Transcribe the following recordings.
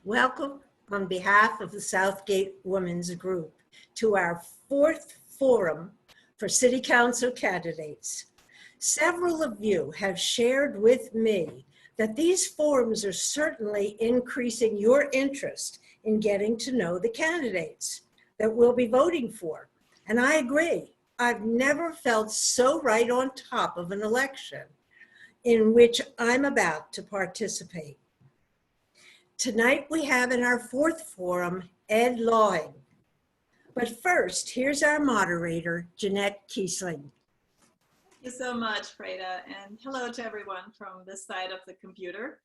Welcome on behalf of the Southgate Women's Group to our fourth forum for City Council candidates. Several of you have shared with me that these forums are certainly increasing your interest in getting to know the candidates that we'll be voting for. And I agree. I've never felt so right on top of an election in which I'm about to participate. Tonight we have in our fourth forum, Ed Lauing. But first, here's our moderator, Jeanette Kiesling. Thank you so much, Freda, and hello to everyone from this side of the computer.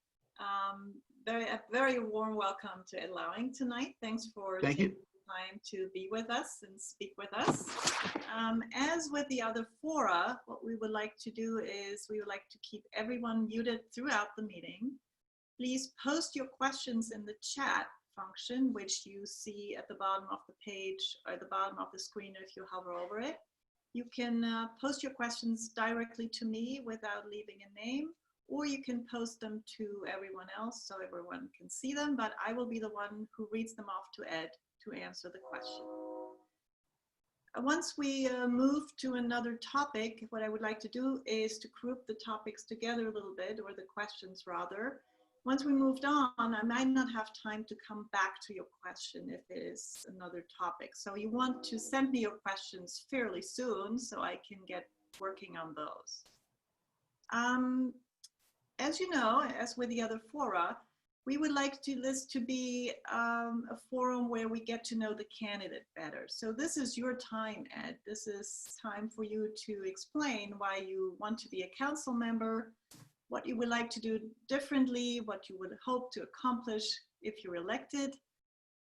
A very warm welcome to Ed Lauing tonight. Thanks for taking the time to be with us and speak with us. As with the other fora, what we would like to do is we would like to keep everyone muted throughout the meeting. Please post your questions in the chat function, which you see at the bottom of the page or the bottom of the screen if you hover over it. You can post your questions directly to me without leaving a name, or you can post them to everyone else so everyone can see them, but I will be the one who reads them off to Ed to answer the question. Once we move to another topic, what I would like to do is to group the topics together a little bit, or the questions rather. Once we moved on, I might not have time to come back to your question if it is another topic. So you want to send me your questions fairly soon so I can get working on those. As you know, as with the other fora, we would like this to be a forum where we get to know the candidate better. So this is your time, Ed. This is time for you to explain why you want to be a council member, what you would like to do differently, what you would hope to accomplish if you're elected.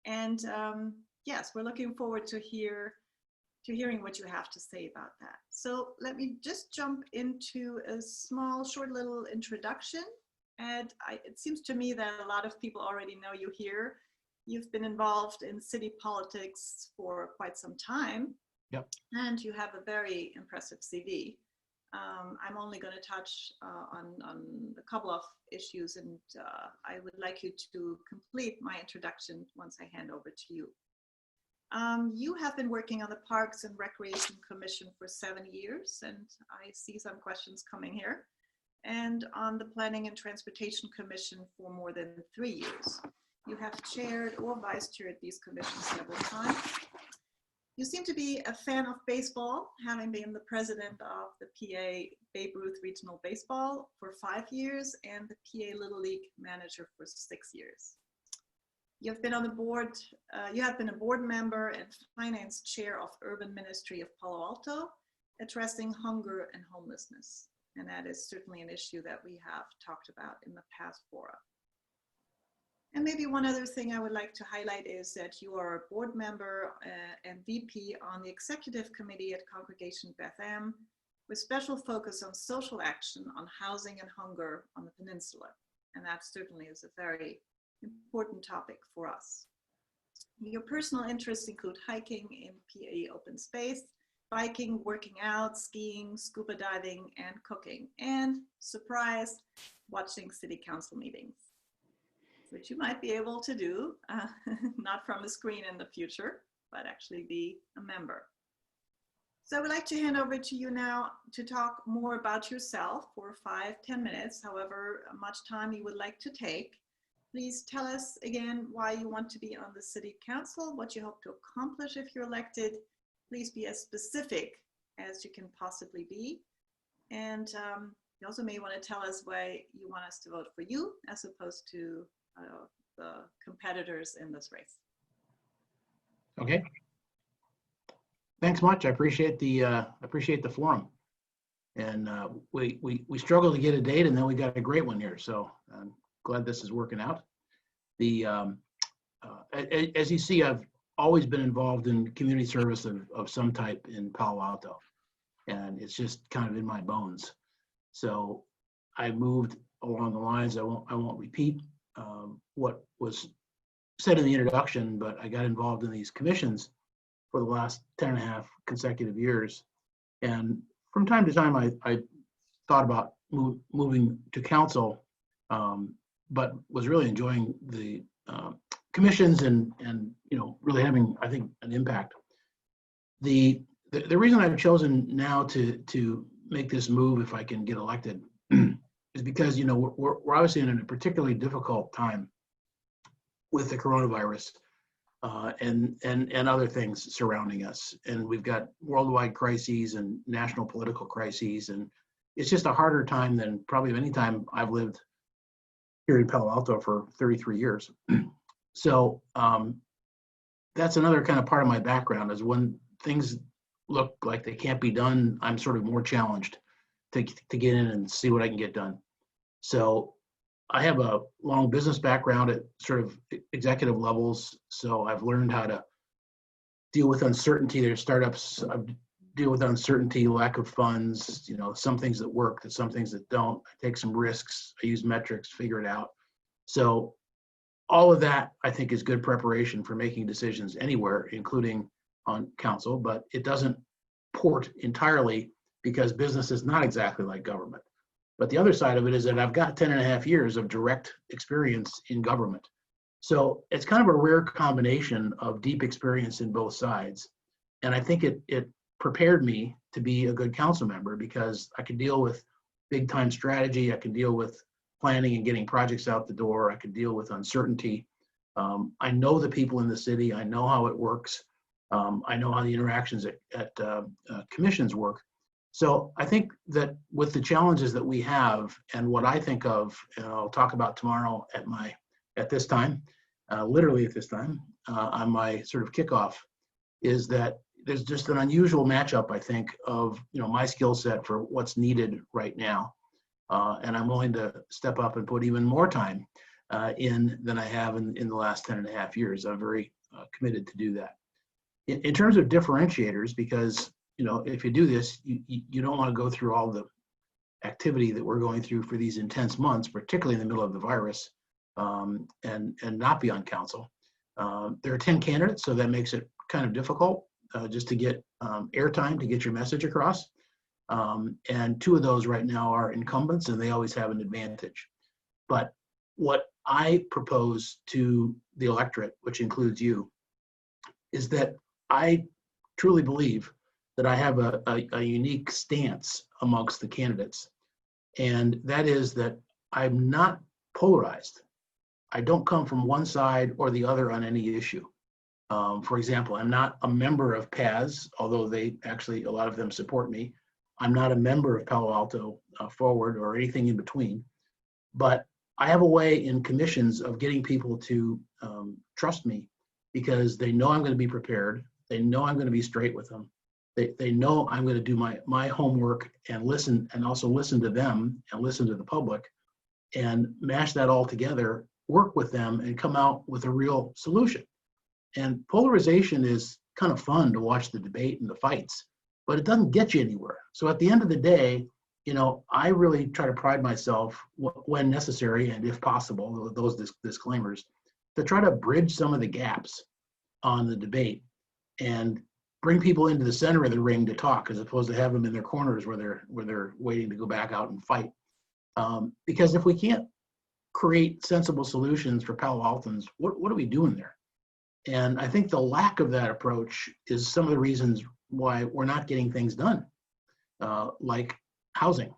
And yes, we're looking forward to hearing what you have to say about that. So let me just jump into a small, short little introduction. And it seems to me that a lot of people already know you here. You've been involved in city politics for quite some time. Yep. And you have a very impressive CV. I'm only going to touch on a couple of issues, and I would like you to complete my introduction once I hand over to you. You have been working on the Parks and Recreation Commission for 7 years, and I see some questions coming here, and on the Planning and Transportation Commission for more than 3 years. You have chaired or vice chaired these commissions several times. You seem to be a fan of baseball, having been the president of the PA Babe Ruth Regional Baseball for 5 years and the PA Little League manager for 6 years. You've been on the board, you have been a board member and finance chair of Urban Ministry of Palo Alto, addressing hunger and homelessness. And that is certainly an issue that we have talked about in the past fora. And maybe one other thing I would like to highlight is that you are a board member and VP on the executive committee at Congregation Beth Am, with special focus on social action on housing and hunger on the peninsula. And that certainly is a very important topic for us. Your personal interests include hiking in PA open space, biking, working out, skiing, scuba diving, and cooking. And surprise, watching city council meetings, which you might be able to do, not from a screen in the future, but actually be a member. So I would like to hand over to you now to talk more about yourself for 5-10 minutes, however much time you would like to take. Please tell us again why you want to be on the city council, what you hope to accomplish if you're elected. Please be as specific as you can possibly be. And you also may want to tell us why you want us to vote for you as opposed to the competitors in this race. Okay. Thanks much. I appreciate the forum, and we struggled to get a date, and then we got a great one here. So I'm glad this is working out. As you see, I've always been involved in community service of some type in Palo Alto, and it's just kind of in my bones. So I moved along the lines. I won't repeat what was said in the introduction, but I got involved in these commissions for the last 10.5 consecutive years. And from time to time, I thought about moving to council, but was really enjoying the commissions and really having, I think, an impact. The reason I've chosen now to make this move, if I can get elected, is because we're obviously in a particularly difficult time with the coronavirus and other things surrounding us, and we've got worldwide crises and national political crises, and it's just a harder time than probably any time I've lived here in Palo Alto for 33 years. So that's another kind of part of my background, is when things look like they can't be done, I'm sort of more challenged to get in and see what I can get done. So I have a long business background at sort of executive levels, so I've learned how to deal with uncertainty. There's startups, deal with uncertainty, lack of funds, some things that work, some things that don't. I take some risks, I use metrics, figure it out. So all of that, I think, is good preparation for making decisions anywhere, including on council, but it doesn't port entirely, because business is not exactly like government. But the other side of it is that I've got 10.5 years of direct experience in government. So it's kind of a rare combination of deep experience in both sides. And I think it prepared me to be a good council member, because I can deal with big time strategy. I can deal with planning and getting projects out the door. I can deal with uncertainty. I know the people in the city. I know how it works. I know how the interactions at commissions work. So I think that with the challenges that we have, and what I think of, and I'll talk about tomorrow at this time, literally at this time, on my sort of kickoff, is that there's just an unusual matchup, I think, of my skill set for what's needed right now. And I'm willing to step up and put even more time in than I have in the last 10.5 years. I'm very committed to do that. In terms of differentiators, because if you do this, you don't want to go through all the activity that we're going through for these intense months, particularly in the middle of the virus, and not be on council. There are 10 candidates, so that makes it kind of difficult just to get airtime to get your message across. And 2 of those right now are incumbents, and they always have an advantage. But what I propose to the electorate, which includes you, is that I truly believe that I have a unique stance amongst the candidates. And that is that I'm not polarized. I don't come from one side or the other on any issue. For example, I'm not a member of PAS, although they actually, a lot of them support me. I'm not a member of Palo Alto Forward or anything in between. But I have a way in commissions of getting people to trust me, because they know I'm going to be prepared. They know I'm going to be straight with them. They know I'm going to do my homework and listen, and also listen to them and listen to the public, and mash that all together, work with them, and come out with a real solution. And polarization is kind of fun to watch the debate and the fights, but it doesn't get you anywhere. So at the end of the day, I really try to pride myself, when necessary and if possible, those disclaimers, to try to bridge some of the gaps on the debate and bring people into the center of the ring to talk, as opposed to have them in their corners where they're waiting to go back out and fight. Because if we can't create sensible solutions for Palo Altans, what are we doing there? And I think the lack of that approach is some of the reasons why we're not getting things done, like housing.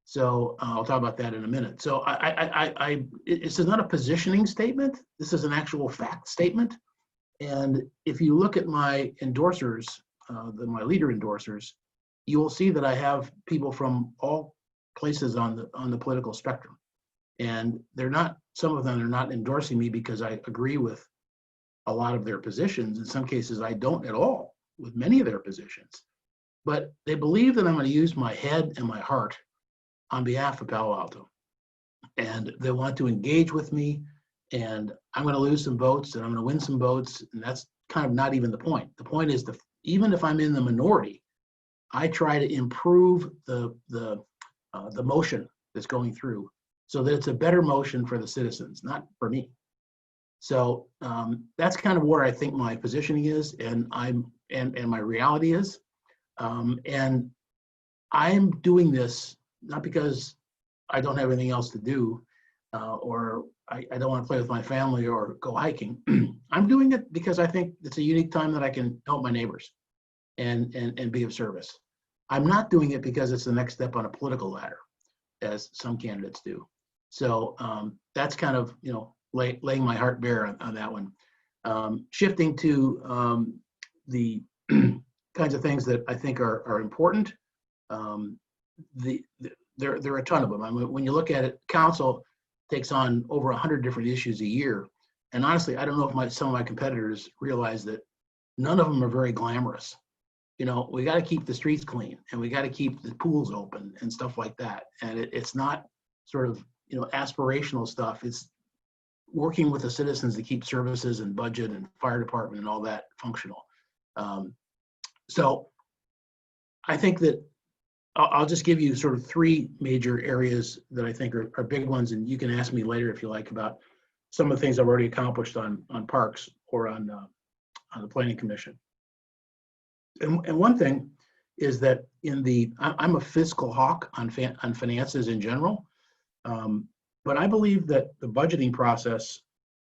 So I'll talk about that in a minute. So this is not a positioning statement. This is an actual fact statement. And if you look at my endorsers, my leader endorsers, you will see that I have people from all places on the political spectrum. And some of them are not endorsing me because I agree with a lot of their positions. In some cases, I don't at all with many of their positions. But they believe that I'm going to use my head and my heart on behalf of Palo Alto. And they want to engage with me, and I'm going to lose some votes and I'm going to win some votes. And that's kind of not even the point. The point is, even if I'm in the minority, I try to improve the motion that's going through, so that it's a better motion for the citizens, not for me. So that's kind of where I think my positioning is, and my reality is. And I'm doing this not because I don't have anything else to do, or I don't want to play with my family or go hiking. I'm doing it because I think it's a unique time that I can help my neighbors and be of service. I'm not doing it because it's the next step on a political ladder, as some candidates do. So that's kind of, laying my heart bare on that one. Shifting to the kinds of things that I think are important. There are a ton of them. I mean, when you look at it, council takes on over 100 different issues a year. And honestly, I don't know if some of my competitors realize that none of them are very glamorous. We got to keep the streets clean, and we got to keep the pools open and stuff like that. And it's not sort of, aspirational stuff. It's working with the citizens to keep services and budget and fire department and all that functional. So I think that I'll just give you sort of three major areas that I think are big ones, and you can ask me later if you like about some of the things I've already accomplished on parks or on the planning commission. And one thing is that I'm a fiscal hawk on finances in general, but I believe that the budgeting process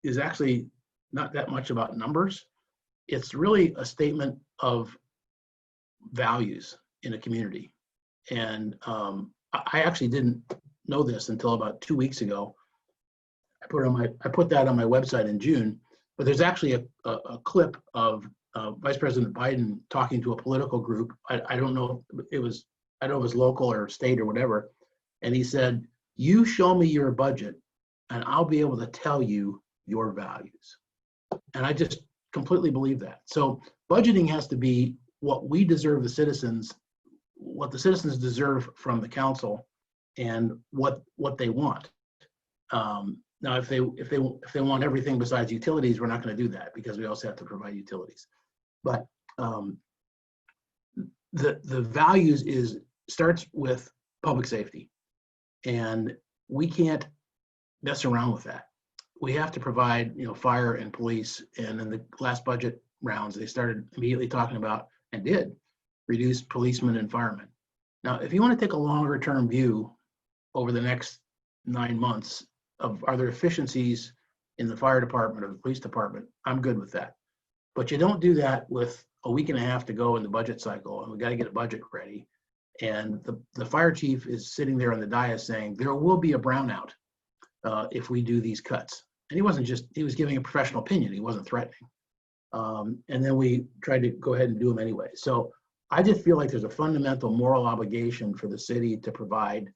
is actually not that much about numbers. It's really a statement of values in a community. And I actually didn't know this until about 2 weeks ago. I put that on my website in June, but there's actually a clip of Vice President Biden talking to a political group. I don't know if it was local or state or whatever. And he said, "You show me your budget and I'll be able to tell you your values." And I just completely believe that. So budgeting has to be what we deserve the citizens, what the citizens deserve from the council, and what they want. Now, if they want everything besides utilities, we're not going to do that because we also have to provide utilities. But the values starts with public safety, and we can't mess around with that. We have to provide, fire and police. And in the last budget rounds, they started immediately talking about, and did, reduce policemen and firemen. Now, if you want to take a longer term view over the next 9 months of are there efficiencies in the fire department or the police department, I'm good with that. But you don't do that with a week and a half to go in the budget cycle, and we got to get a budget ready. And the fire chief is sitting there on the dais saying there will be a brownout if we do these cuts. And he was giving a professional opinion. He wasn't threatening. And then we tried to go ahead and do them anyway. So I just feel like there's a fundamental moral obligation for the city to provide,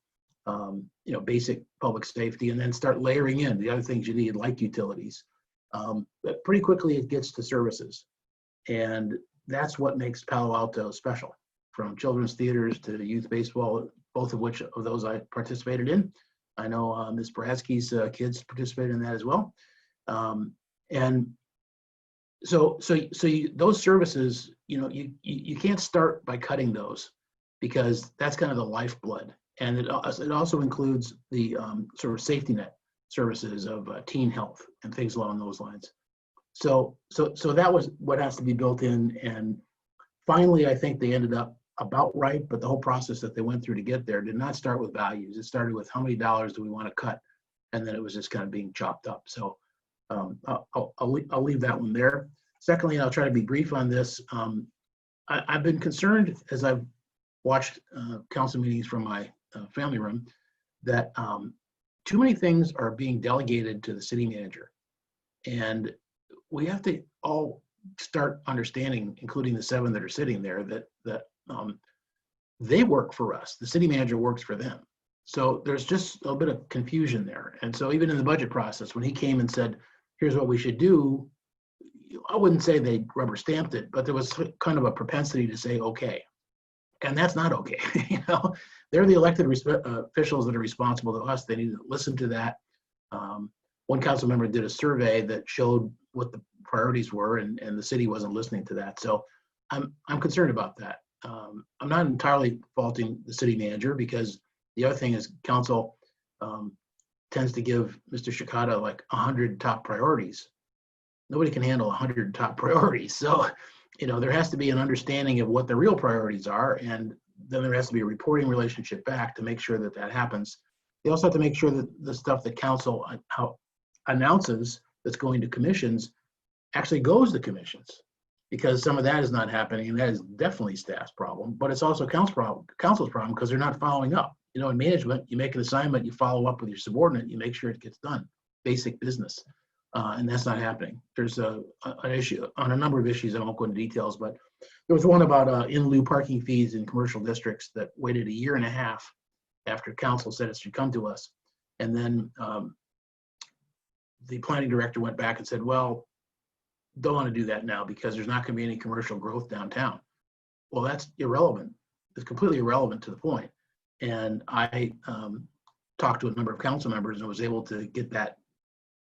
basic public safety, and then start layering in the other things you need, like utilities. But pretty quickly it gets to services. And that's what makes Palo Alto special, from children's theaters to youth baseball, both of which of those I participated in. I know Ms. Bradsky's kids participated in that as well. And so those services, you can't start by cutting those, because that's kind of the lifeblood. And it also includes the sort of safety net services of teen health and things along those lines. So that was what has to be built in. And finally, I think they ended up about right, but the whole process that they went through to get there did not start with values. It started with how many dollars do we want to cut, and then it was just kind of being chopped up. So I'll leave that one there. Secondly, and I'll try to be brief on this, I've been concerned as I've watched council meetings from my family room that too many things are being delegated to the city manager. And we have to all start understanding, including the 7 that are sitting there, that they work for us. The city manager works for them. So there's just a bit of confusion there. And so even in the budget process, when he came and said, here's what we should do, I wouldn't say they rubber stamped it, but there was kind of a propensity to say, okay. And that's not okay. They're the elected officials that are responsible to us. They need to listen to that. One council member did a survey that showed what the priorities were, and the city wasn't listening to that. So I'm concerned about that. I'm not entirely faulting the city manager, because the other thing is council tends to give Mr. Shikata like 100 top priorities. Nobody can handle 100 top priorities. So, there has to be an understanding of what the real priorities are, and then there has to be a reporting relationship back to make sure that that happens. They also have to make sure that the stuff that council, announces that's going to commissions actually goes to commissions, because some of that is not happening, and that is definitely staff's problem, but it's also council's problem because they're not following up. You know, in management, you make an assignment, you follow up with your subordinate, you make sure it gets done, basic business, and that's not happening. There's an issue on a number of issues. I won't go into details, but there was one about in lieu parking fees in commercial districts that waited a year and a half after council said it should come to us, and then the planning director went back and said, well, don't want to do that now because there's not going to be any commercial growth downtown. Well, that's irrelevant. It's completely irrelevant to the point. And I talked to a number of council members and was able to get that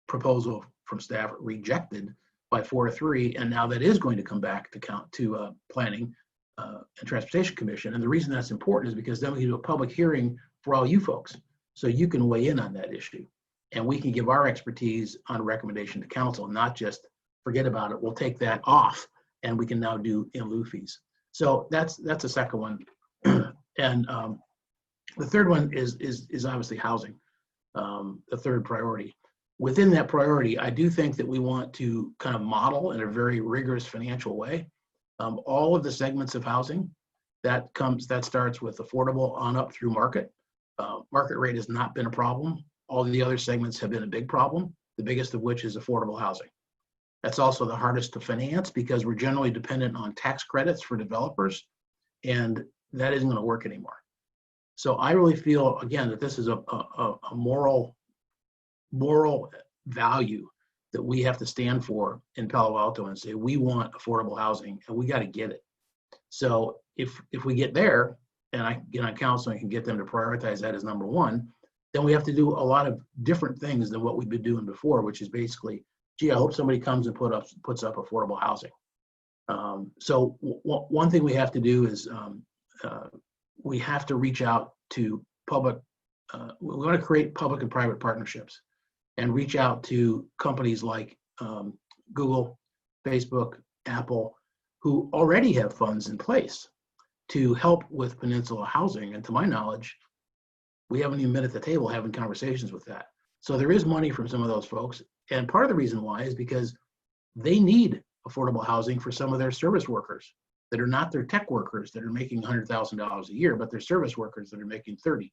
proposal from staff rejected by 4-3. And now that is going to come back to Planning and Transportation Commission. And the reason that's important is because then we can do a public hearing for all you folks, so you can weigh in on that issue. And we can give our expertise on a recommendation to council, not just forget about it. We'll take that off and we can now do in lieu fees. So that's the second one. And the third one is obviously housing, the third priority. Within that priority, I do think that we want to kind of model in a very rigorous financial way all of the segments of housing that starts with affordable on up through market. Market rate has not been a problem. All the other segments have been a big problem, the biggest of which is affordable housing. That's also the hardest to finance because we're generally dependent on tax credits for developers, and that isn't going to work anymore. So I really feel, again, that this is a moral value that we have to stand for in Palo Alto and say, we want affordable housing and we got to get it. So if we get there and I get on council and can get them to prioritize that as number one, then we have to do a lot of different things than what we've been doing before, which is basically, gee, I hope somebody comes and puts up affordable housing. So one thing we have to do is we have to reach out to public, we want to create public and private partnerships and reach out to companies like Google, Facebook, Apple, who already have funds in place to help with peninsula housing. And to my knowledge, we haven't even been at the table having conversations with that. So there is money from some of those folks. And part of the reason why is because they need affordable housing for some of their service workers that are not their tech workers that are making $100,000 a year, but they're service workers that are making 30.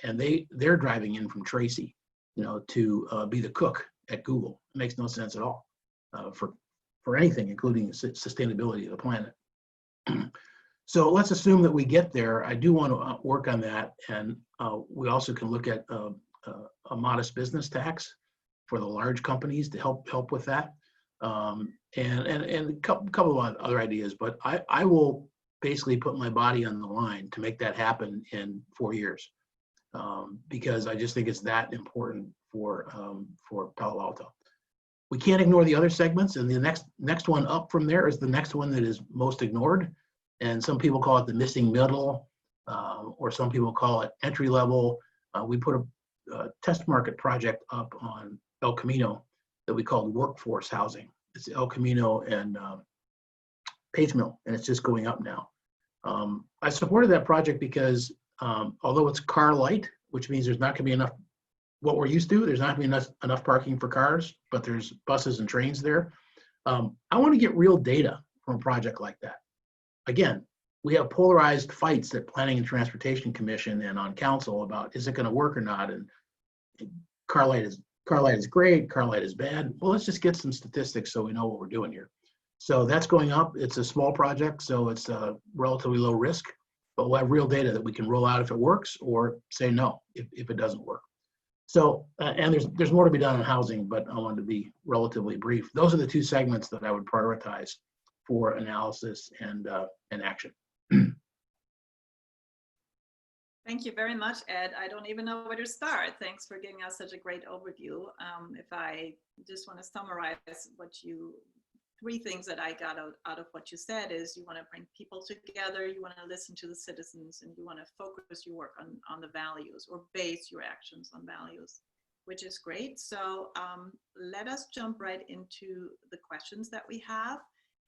And they're driving in from Tracy, to be the cook at Google. It makes no sense at all for anything, including sustainability of the planet. So let's assume that we get there. I do want to work on that. And we also can look at a modest business tax for the large companies to help with that. And a couple of other ideas, but I will basically put my body on the line to make that happen in 4 years, because I just think it's that important for Palo Alto. We can't ignore the other segments, and the next one up from there is the next one that is most ignored, and some people call it the missing middle, or some people call it entry level. We put a test market project up on El Camino that we called workforce housing. It's El Camino and Page Mill, and it's just going up now. I supported that project because although it's car light, which means there's not going to be enough, what we're used to, there's not going to be enough parking for cars, but there's buses and trains there. I want to get real data from a project like that. Again, we have polarized fights at Planning and Transportation Commission and on council about is it going to work or not, and car light is great, car light is bad. Well, let's just get some statistics so we know what we're doing here. So that's going up. It's a small project, so it's relatively low risk, but we'll have real data that we can roll out if it works or say no if it doesn't work. So, and there's more to be done on housing, but I wanted to be relatively brief. Those are the two segments that I would prioritize for analysis and action. Thank you very much, Ed. I don't even know where to start. Thanks for giving us such a great overview. If I just want to summarize three things that I got out of what you said is you want to bring people together, you want to listen to the citizens, and you want to focus your work on the values or base your actions on values, which is great. So let us jump right into the questions that we have.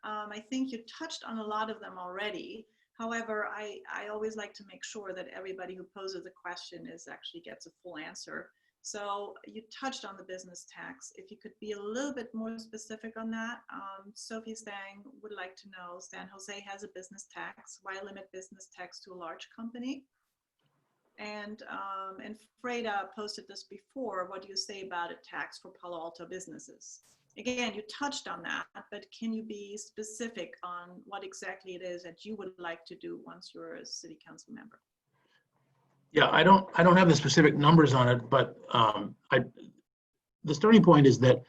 I think you touched on a lot of them already. However, I always like to make sure that everybody who poses a question actually gets a full answer. So you touched on the business tax. If you could be a little bit more specific on that. Sophie Stang would like to know, San Jose has a business tax. Why limit business tax to a large company? And Freda posted this before. What do you say about a tax for Palo Alto businesses? Again, you touched on that, but can you be specific on what exactly it is that you would like to do once you're a city council member? Yeah, I don't have the specific numbers on it, but the starting point is that,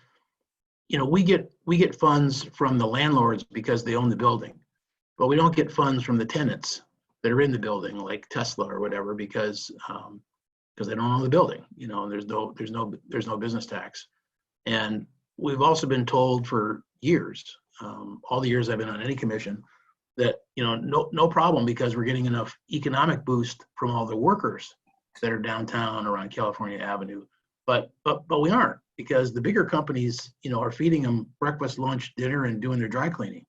we get funds from the landlords because they own the building, but we don't get funds from the tenants that are in the building, like Tesla or whatever, because they don't own the building. There's no business tax. And we've also been told for years, all the years I've been on any commission, that no problem, because we're getting enough economic boost from all the workers that are downtown around California Avenue. But we aren't, because the bigger companies are feeding them breakfast, lunch, dinner, and doing their dry cleaning.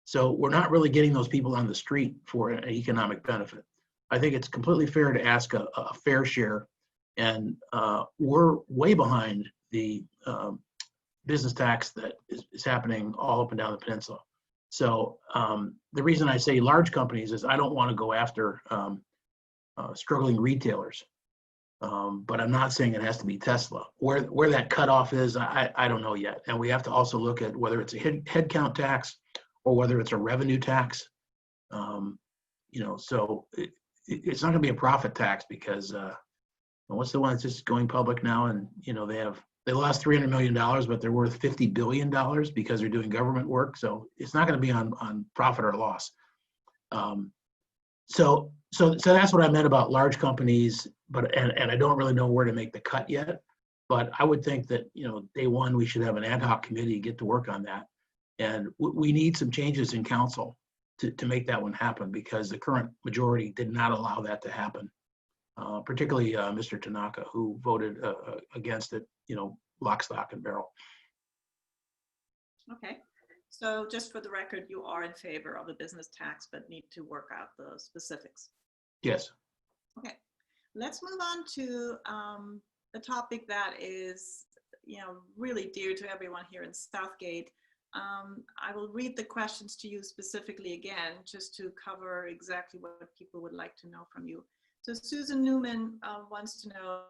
So we're not really getting those people on the street for an economic benefit. I think it's completely fair to ask a fair share, and we're way behind the business tax that is happening all up and down the peninsula. So the reason I say large companies is I don't want to go after struggling retailers, but I'm not saying it has to be Tesla. Where that cutoff is, I don't know yet. And we have to also look at whether it's a headcount tax or whether it's a revenue tax. So it's not going to be a profit tax, because what's the one that's just going public now? And they lost $300 million, but they're worth $50 billion because they're doing government work. So it's not going to be on profit or loss. So that's what I meant about large companies, and I don't really know where to make the cut yet. But I would think that day one we should have an ad hoc committee get to work on that, and we need some changes in council to make that one happen, because the current majority did not allow that to happen. Particularly Mr. Tanaka, who voted against it, lock, stock, and barrel. Okay, so just for the record, you are in favor of a business tax, but need to work out the specifics. Yes. Okay, let's move on to a topic that is, really dear to everyone here in Southgate. I will read the questions to you specifically again, just to cover exactly what people would like to know from you. So Susan Newman wants to know,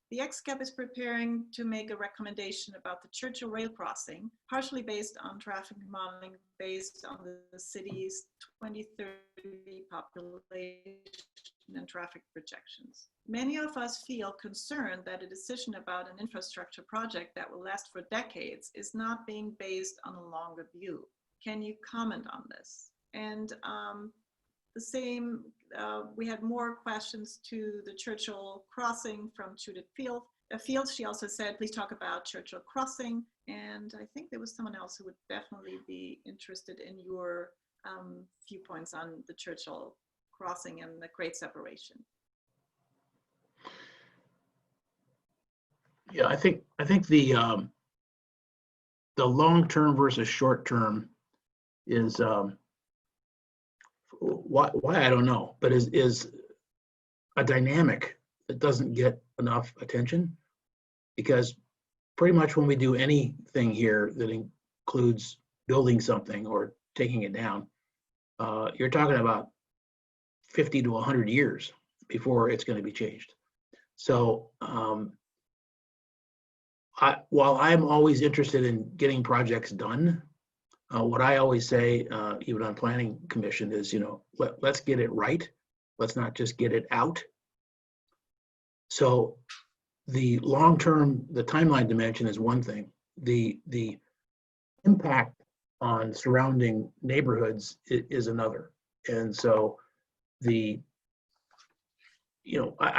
the XCAP is preparing to make a recommendation about the Churchill Rail Crossing, partially based on traffic modeling based on the city's 2030 population and traffic projections. Many of us feel concerned that a decision about an infrastructure project that will last for decades is not being based on a longer view. Can you comment on this? And the same, we had more questions to the Churchill Crossing from Judith Fields. She also said, please talk about Churchill Crossing. And I think there was someone else who would definitely be interested in your viewpoints on the Churchill Crossing and the Great Separation. Yeah, I think the long-term versus short-term is why I don't know, but is a dynamic that doesn't get enough attention, because pretty much when we do anything here that includes building something or taking it down, you're talking about 50 to 100 years before it's going to be changed. So while I'm always interested in getting projects done, what I always say, even on planning commission, is, let's get it right. Let's not just get it out. So the long-term, the timeline dimension is one thing. The impact on surrounding neighborhoods is another. And so I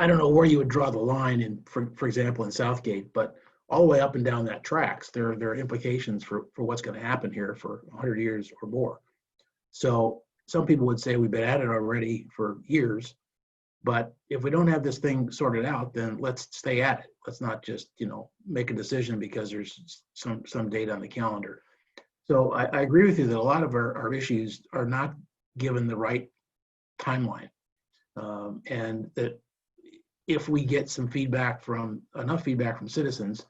don't know where you would draw the line in, for example, in Southgate, but all the way up and down that tracks, there are implications for what's going to happen here for 100 years or more. So some people would say we've been at it already for years, but if we don't have this thing sorted out, then let's stay at it. Let's not just, make a decision because there's some date on the calendar. So I agree with you that a lot of our issues are not given the right timeline, and that if we get some feedback enough feedback from citizens,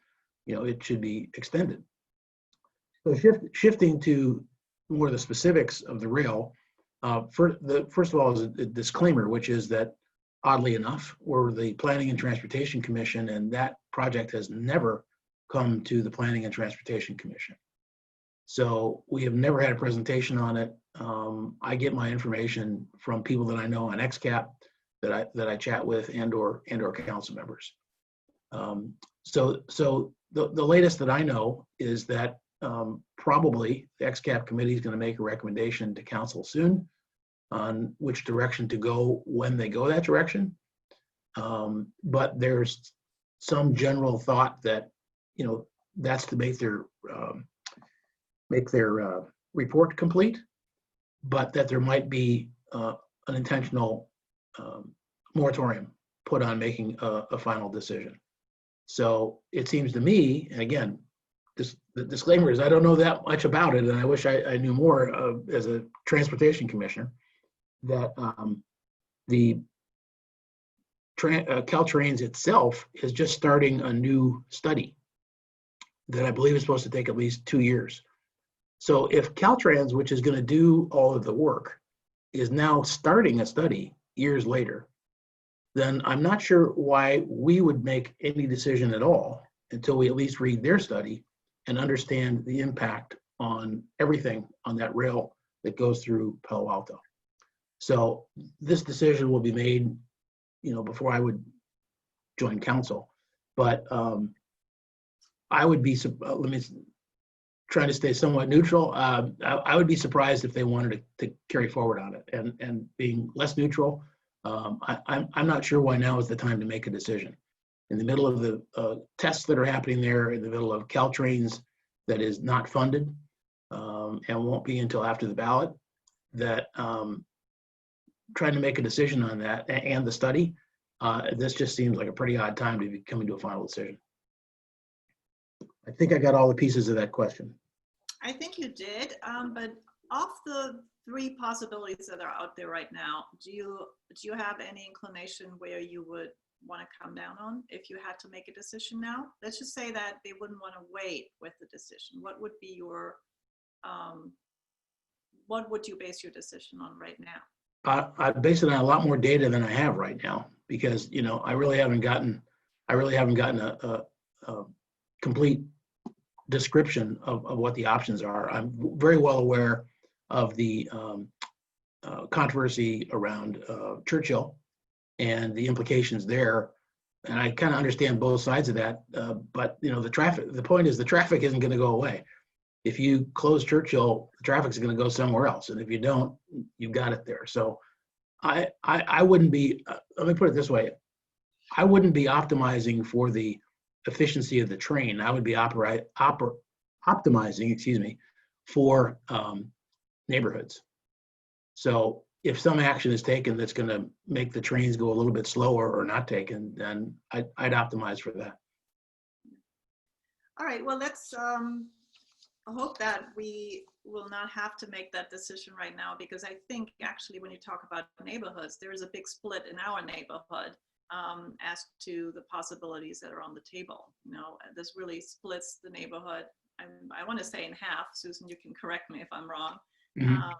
it should be extended. So shifting to more of the specifics of the rail, first of all is a disclaimer, which is that oddly enough, we're the Planning and Transportation Commission, and that project has never come to the Planning and Transportation Commission. So we have never had a presentation on it. I get my information from people that I know on XCAP that I chat with and or council members. So the latest that I know is that probably the XCAP committee is going to make a recommendation to council soon on which direction to go when they go that direction. But there's some general thought that, that's to make their report complete, but that there might be an intentional moratorium put on making a final decision. So it seems to me, and again, the disclaimer is I don't know that much about it, and I wish I knew more as a transportation commissioner, that the Caltrains itself is just starting a new study that I believe is supposed to take at least 2 years. So if Caltrans, which is going to do all of the work, is now starting a study years later, then I'm not sure why we would make any decision at all until we at least read their study and understand the impact on everything on that rail that goes through Palo Alto. So this decision will be made, before I would join council. But I would be, let me try to stay somewhat neutral. I would be surprised if they wanted to carry forward on it. And being less neutral, I'm not sure why now is the time to make a decision. In the middle of the tests that are happening there, in the middle of Caltrains that is not funded and won't be until after the ballot, that trying to make a decision on that and the study, this just seems like a pretty odd time to be coming to a final decision. I think I got all the pieces of that question. I think you did, but of the 3 possibilities that are out there right now, do you have any inclination where you would want to come down on if you had to make a decision now? Let's just say that they wouldn't want to wait with the decision. What would be your, what would you base your decision on right now? I base it on a lot more data than I have right now, because I really haven't gotten a complete description of what the options are. I'm very well aware of the controversy around Churchill and the implications there, and I kind of understand both sides of that. But the point is the traffic isn't going to go away. If you close Churchill, the traffic's going to go somewhere else, and if you don't, you've got it there. So I wouldn't be. Let me put it this way: I wouldn't be optimizing for the efficiency of the train. I would be optimizing, for neighborhoods. So if some action is taken that's going to make the trains go a little bit slower or not taken, then I'd optimize for that. All right. Well, let's hope that we will not have to make that decision right now, because I think actually when you talk about neighborhoods, there is a big split in our neighborhood as to the possibilities that are on the table. This really splits the neighborhood. I want to say in half. Susan, you can correct me if I'm wrong. Mm-hmm.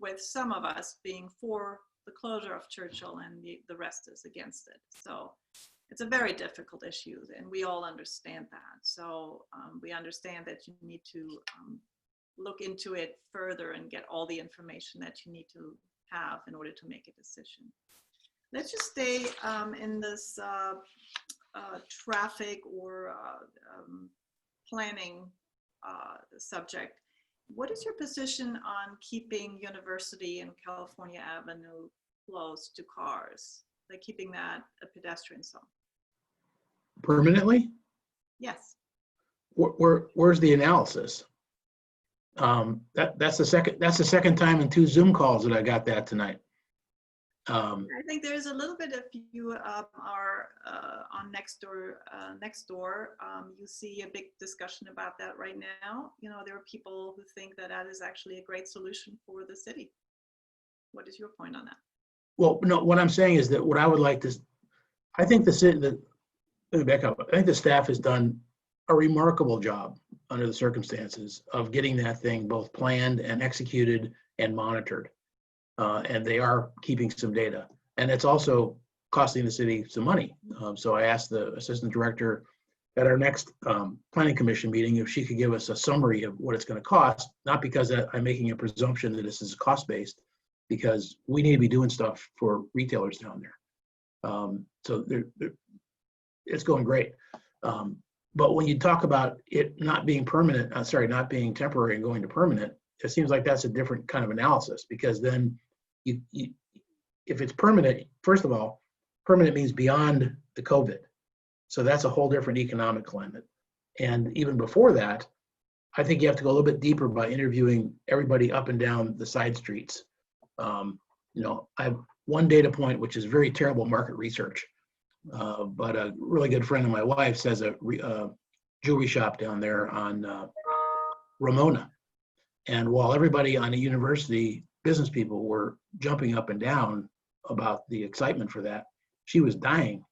With some of us being for the closure of Churchill and the rest is against it. So it's a very difficult issue, and we all understand that. So we understand that you need to look into it further and get all the information that you need to have in order to make a decision. Let's just stay in this traffic or planning subject. What is your position on keeping University and California Avenue closed to cars? Like keeping that a pedestrian zone? Permanently? Yes. Where's the analysis? That's the second time in 2 Zoom calls that I got that tonight. I think there's a little bit, if you are on Nextdoor, you see a big discussion about that right now. There are people who think that that is actually a great solution for the city. What is your point on that? Well, no, what I'm saying is that what I would like to, I think the city, let me back up. I think the staff has done a remarkable job under the circumstances of getting that thing both planned and executed and monitored. And they are keeping some data. And it's also costing the city some money. So I asked the assistant director at our next planning commission meeting if she could give us a summary of what it's going to cost, not because I'm making a presumption that this is cost-based, because we need to be doing stuff for retailers down there. So it's going great. But when you talk about it not being permanent, not being temporary and going to permanent, it seems like that's a different kind of analysis, because then if it's permanent, first of all, permanent means beyond the COVID. So that's a whole different economic climate. And even before that, I think you have to go a little bit deeper by interviewing everybody up and down the side streets. I have one data point, which is very terrible market research. But a really good friend of my wife's has a jewelry shop down there on Ramona. And while everybody on the university, business people, were jumping up and down about the excitement for that, she was dying.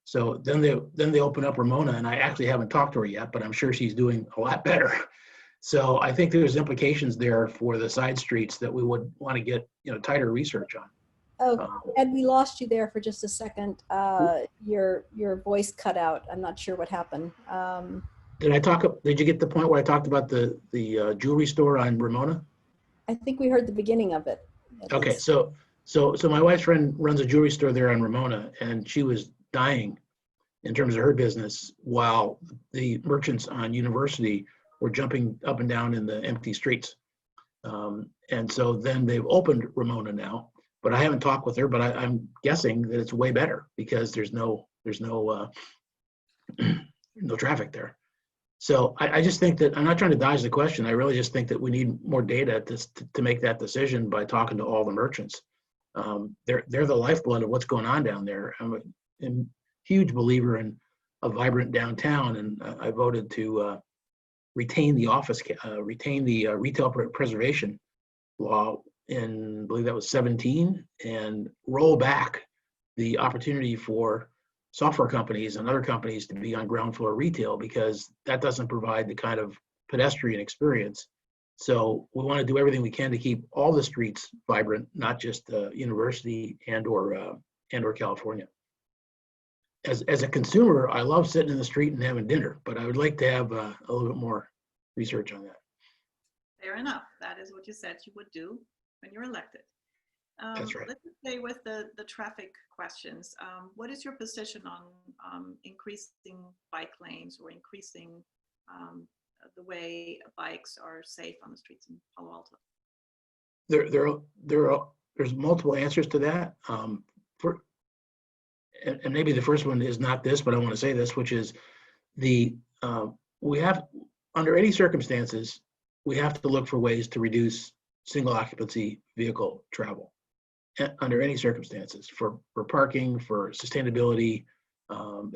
So then they open up Ramona, and I actually haven't talked to her yet, but I'm sure she's doing a lot better. So I think there's implications there for the side streets that we would want to get tighter research on. Oh, Ed, we lost you there for just a second. Your voice cut out. I'm not sure what happened. Did you get the point where I talked about the jewelry store on Ramona? I think we heard the beginning of it. Okay, so my wife's friend runs a jewelry store there on Ramona, and she was dying in terms of her business, while the merchants on University were jumping up and down in the empty streets. And so then they've opened Ramona now, but I haven't talked with her, but I'm guessing that it's way better because there's no traffic there. So I just think that, I'm not trying to dodge the question. I really just think that we need more data to make that decision by talking to all the merchants. They're the lifeblood of what's going on down there. I'm a huge believer in a vibrant downtown, and I voted to retain the retail preservation law in, I believe that was 17, and roll back the opportunity for software companies and other companies to be on ground floor retail, because that doesn't provide the kind of pedestrian experience. So we want to do everything we can to keep all the streets vibrant, not just University and or California. As a consumer, I love sitting in the street and having dinner, but I would like to have a little bit more research on that. Fair enough. That is what you said you would do when you're elected. That's right. Let's stay with the traffic questions. What is your position on increasing bike lanes or increasing the way bikes are safe on the streets in Palo Alto? There's multiple answers to that. And maybe the first one is not this, but I want to say this, which is we have, under any circumstances, we have to look for ways to reduce single occupancy vehicle travel under any circumstances, for parking, for sustainability,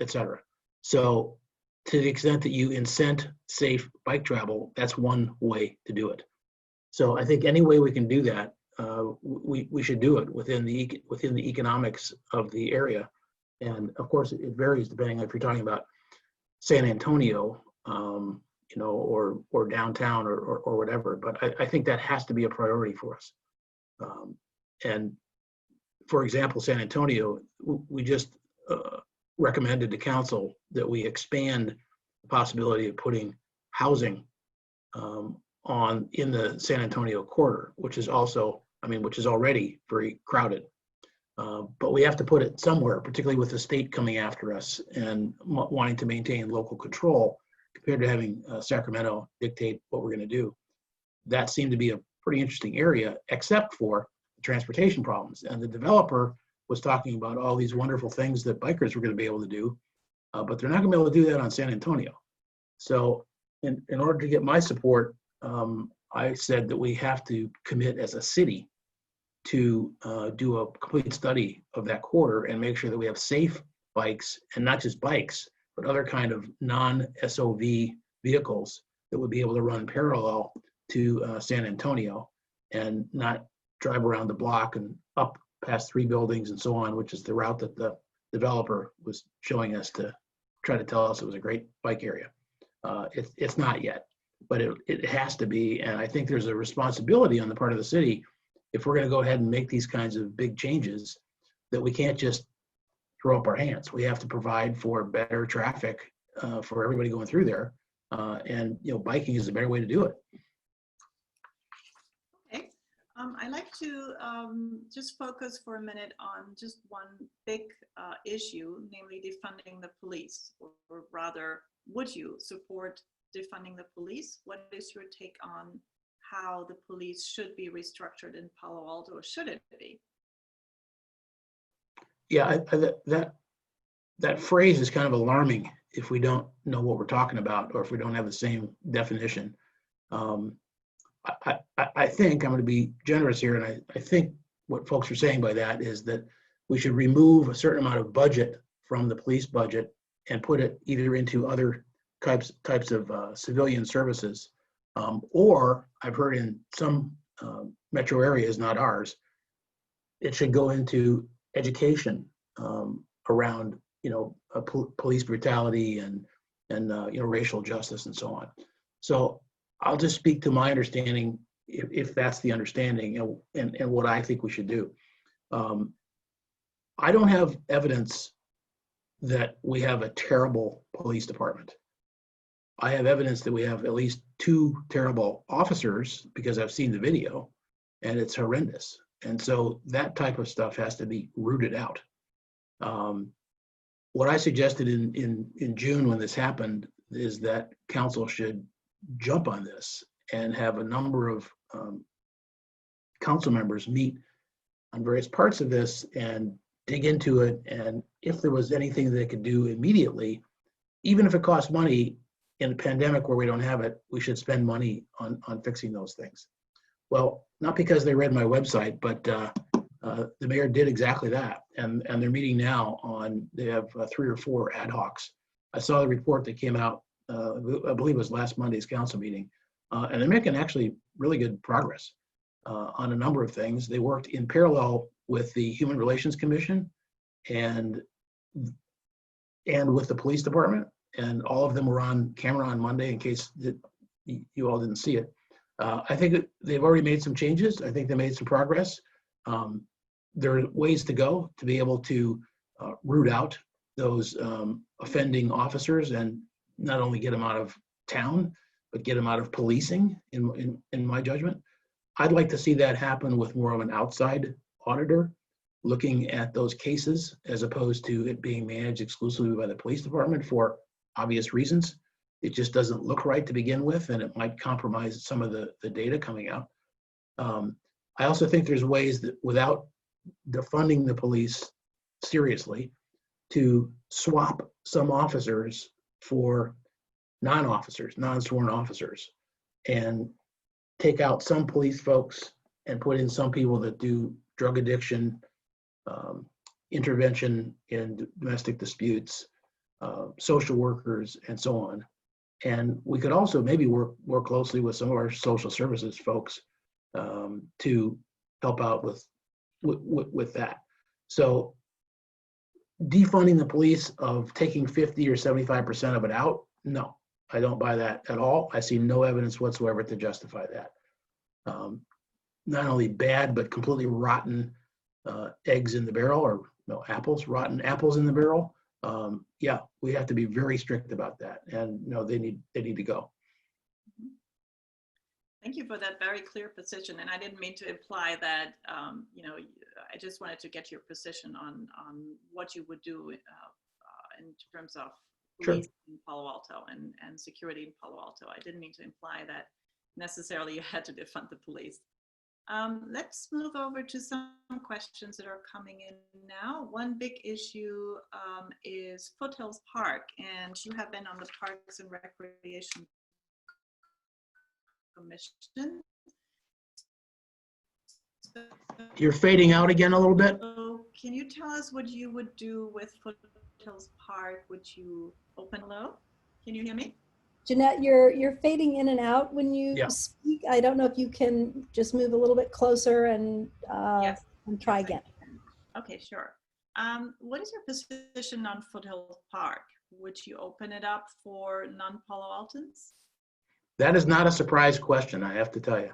et cetera. So to the extent that you incent safe bike travel, that's one way to do it. So I think any way we can do that, we should do it within the economics of the area. And of course, it varies depending on if you're talking about San Antonio, or downtown or whatever. But I think that has to be a priority for us. And for example, San Antonio, we just recommended to council that we expand the possibility of putting housing in the San Antonio corridor, which is already very crowded. But we have to put it somewhere, particularly with the state coming after us and wanting to maintain local control, compared to having Sacramento dictate what we're going to do. That seemed to be a pretty interesting area, except for the transportation problems. And the developer was talking about all these wonderful things that bikers were going to be able to do, but they're not going to be able to do that on San Antonio. So in order to get my support, I said that we have to commit as a city to do a complete study of that corridor and make sure that we have safe bikes, and not just bikes, but other kind of non-SOV vehicles that would be able to run parallel to San Antonio and not drive around the block and up past 3 buildings and so on, which is the route that the developer was showing us to try to tell us it was a great bike area. It's not yet, but it has to be. And I think there's a responsibility on the part of the city, if we're going to go ahead and make these kinds of big changes, that we can't just throw up our hands. We have to provide for better traffic for everybody going through there. And, biking is a better way to do it. Okay. I'd like to just focus for a minute on just one big issue, namely defunding the police, or rather, would you support defunding the police? What is your take on how the police should be restructured in Palo Alto, or should it be? Yeah, that phrase is kind of alarming if we don't know what we're talking about, or if we don't have the same definition. I think I'm going to be generous here, and I think what folks are saying by that is that we should remove a certain amount of budget from the police budget and put it either into other types of civilian services, or I've heard in some metro areas, not ours, it should go into education around police brutality and racial justice and so on. So I'll just speak to my understanding, if that's the understanding, and what I think we should do. I don't have evidence that we have a terrible police department. I have evidence that we have at least 2 terrible officers, because I've seen the video, and it's horrendous. And so that type of stuff has to be rooted out. What I suggested in June when this happened is that council should jump on this and have a number of council members meet on various parts of this and dig into it. And if there was anything they could do immediately, even if it costs money in a pandemic where we don't have it, we should spend money on fixing those things. Well, not because they read my website, but the mayor did exactly that. And they're meeting now they have 3 or 4 ad hocs. I saw the report that came out, I believe it was last Monday's council meeting, and they're making actually really good progress on a number of things. They worked in parallel with the Human Relations Commission and with the police department, and all of them were on camera on Monday in case that you all didn't see it. I think they've already made some changes. I think they made some progress. There are ways to go to be able to root out those offending officers and not only get them out of town, but get them out of policing, in my judgment. I'd like to see that happen with more of an outside auditor looking at those cases, as opposed to it being managed exclusively by the police department for obvious reasons. It just doesn't look right to begin with, and it might compromise some of the data coming out. I also think there's ways that, without defunding the police seriously, to swap some officers for non-officers, non-sworn officers, and take out some police folks and put in some people that do drug addiction, intervention in domestic disputes, social workers, and so on. And we could also maybe work more closely with some of our social services folks to help out with that. So defunding the police of taking 50 or 75% of it out, no, I don't buy that at all. I see no evidence whatsoever to justify that. Not only bad, but completely rotten eggs in the barrel, or no, rotten apples in the barrel. Yeah, we have to be very strict about that, and they need to go. Thank you for that very clear position. And I didn't mean to imply that, I just wanted to get your position on what you would do in terms of police in Palo Alto and security in Palo Alto. I didn't mean to imply that necessarily you had to defund the police. Let's move over to some questions that are coming in now. One big issue is Foothills Park, and you have been on the Parks and Recreation Commission. You're fading out again a little bit. So can you tell us what you would do with Foothills Park? Would you open low? Can you hear me? Jeanette, you're fading in and out when you Yeah. speak. I don't know if you can just move a little bit closer and Yes. and try again. Okay, sure. What is your position on Foothill Park? Would you open it up for non-Palo Altans? That is not a surprise question, I have to tell you.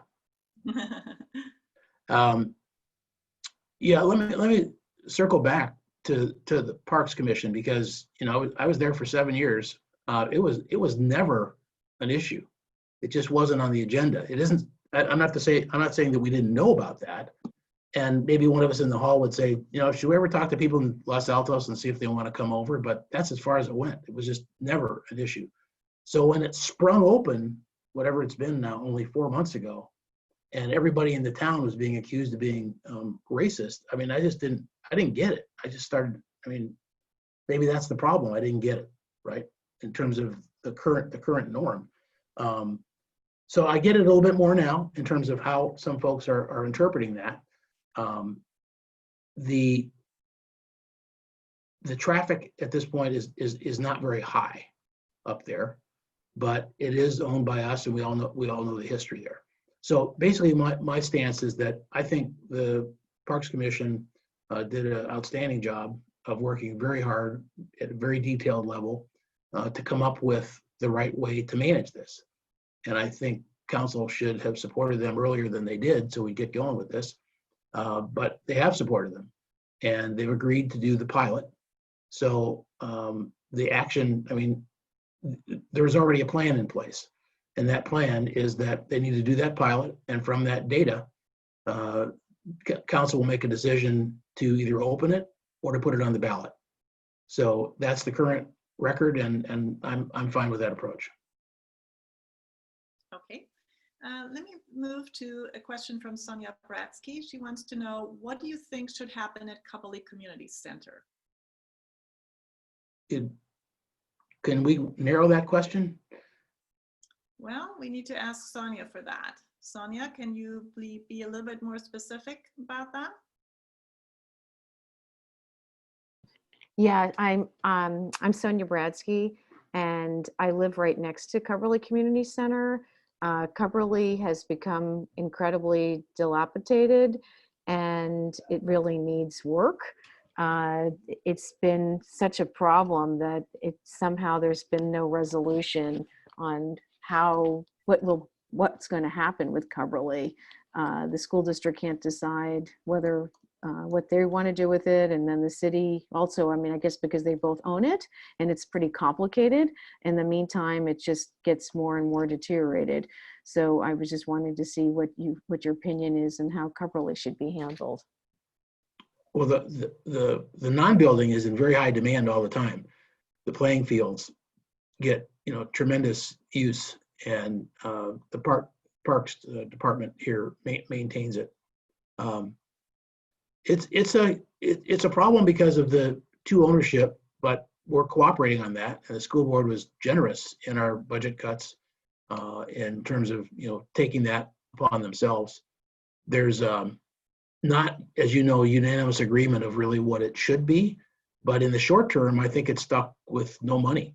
Yeah, let me circle back to the Parks Commission, because I was there for 7 years. It was never an issue. It just wasn't on the agenda. It isn't. I'm not saying that we didn't know about that. And maybe one of us in the hall would say, should we ever talk to people in Los Altos and see if they want to come over? But that's as far as it went. It was just never an issue. So when it sprung open, whatever it's been now, only 4 months ago, and everybody in the town was being accused of being racist. I mean, I didn't get it. I just started, maybe that's the problem. I didn't get it, right? In terms of the current norm. So I get it a little bit more now in terms of how some folks are interpreting that. The traffic at this point is not very high up there, but it is owned by us, and we all know the history there. So basically, my stance is that I think the Parks Commission did an outstanding job of working very hard at a very detailed level to come up with the right way to manage this. And I think council should have supported them earlier than they did, so we get going with this. But they have supported them, and they've agreed to do the pilot. So the action, there's already a plan in place. And that plan is that they need to do that pilot, and from that data, council will make a decision to either open it or to put it on the ballot. So that's the current record, and I'm fine with that approach. Okay. Let me move to a question from Sonia Bratsky. She wants to know, what do you think should happen at Coverly Community Center? Can we narrow that question? Well, we need to ask Sonia for that. Sonia, can you be a little bit more specific about that? Yeah, I'm Sonia Bradsky, and I live right next to Coverly Community Center. Coverly has become incredibly dilapidated, and it really needs work. It's been such a problem that somehow there's been no resolution on what's going to happen with Coverly. The school district can't decide whether what they want to do with it, and then the city also, I guess because they both own it, and it's pretty complicated. In the meantime, it just gets more and more deteriorated. So I was just wanting to see what your opinion is and how Coverly should be handled. Well, the non-building is in very high demand all the time. The playing fields get tremendous use, and the parks department here maintains it. It's a problem because of the two ownership, but we're cooperating on that, and the school board was generous in our budget cuts in terms of taking that upon themselves. There's not, as you know, unanimous agreement of really what it should be, but in the short term, I think it's stuck with no money.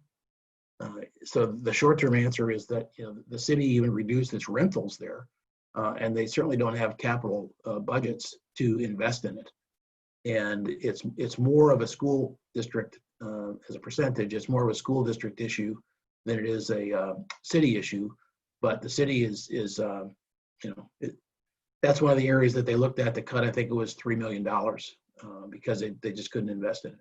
So the short-term answer is that the city even reduced its rentals there, and they certainly don't have capital budgets to invest in it. And it's more of a school district as a percentage. It's more of a school district issue than it is a city issue. But the city is that's one of the areas that they looked at to cut. I think it was $3 million because they just couldn't invest in it.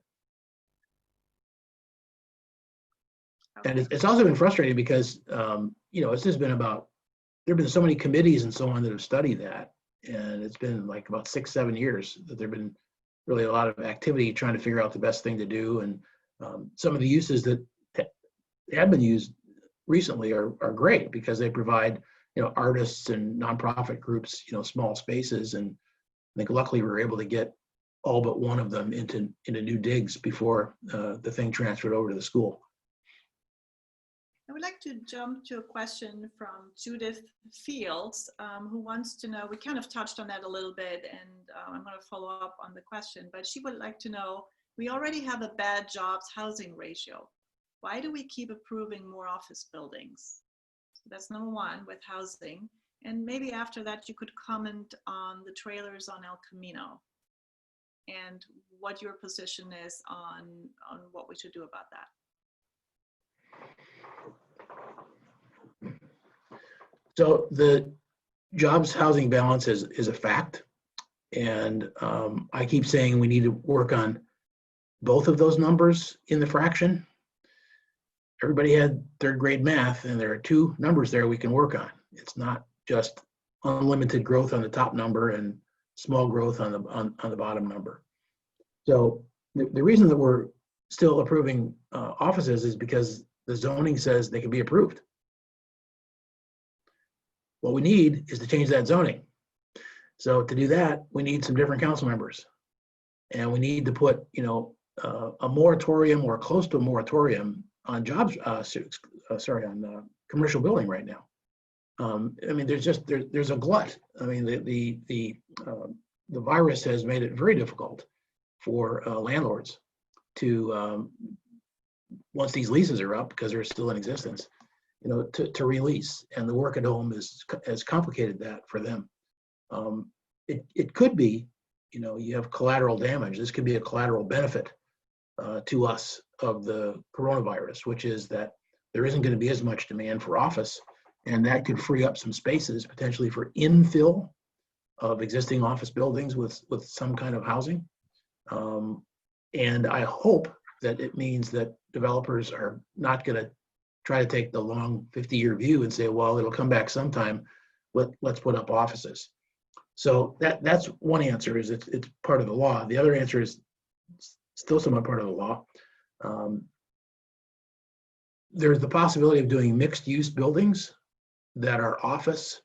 And it's also been frustrating because, it's just been there have been so many committees and so on that have studied that. And it's been like about 6-7 years that there've been really a lot of activity trying to figure out the best thing to do. And some of the uses that have been used recently are great because they provide, artists and nonprofit groups, small spaces. And I think luckily we were able to get all but one of them into new digs before the thing transferred over to the school. I would like to jump to a question from Judith Fields, who wants to know, we kind of touched on that a little bit, and I'm going to follow up on the question, but she would like to know, we already have a bad jobs housing ratio. Why do we keep approving more office buildings? So that's number one with housing. And maybe after that, you could comment on the trailers on El Camino. and what your position is on what we should do about that. So the jobs housing balance is a fact. And I keep saying we need to work on both of those numbers in the fraction. Everybody had third grade math, and there are two numbers there we can work on. It's not just unlimited growth on the top number and small growth on the bottom number. So the reason that we're still approving offices is because the zoning says they can be approved. What we need is to change that zoning. So to do that, we need some different council members, and we need to put, a moratorium or close to a moratorium on jobs, on commercial building right now. I mean, there's a glut. I mean, the virus has made it very difficult for landlords to, once these leases are up, because they're still in existence, to release, and the work at home has complicated that for them. It could be, you have collateral damage. This could be a collateral benefit to us of the coronavirus, which is that there isn't going to be as much demand for office, and that could free up some spaces potentially for infill of existing office buildings with some kind of housing. And I hope that it means that developers are not going to try to take the long 50-year view and say, well, it'll come back sometime. Let's put up offices. So that's one answer, is it's part of the law. The other answer is still somewhat part of the law. There's the possibility of doing mixed-use buildings that are office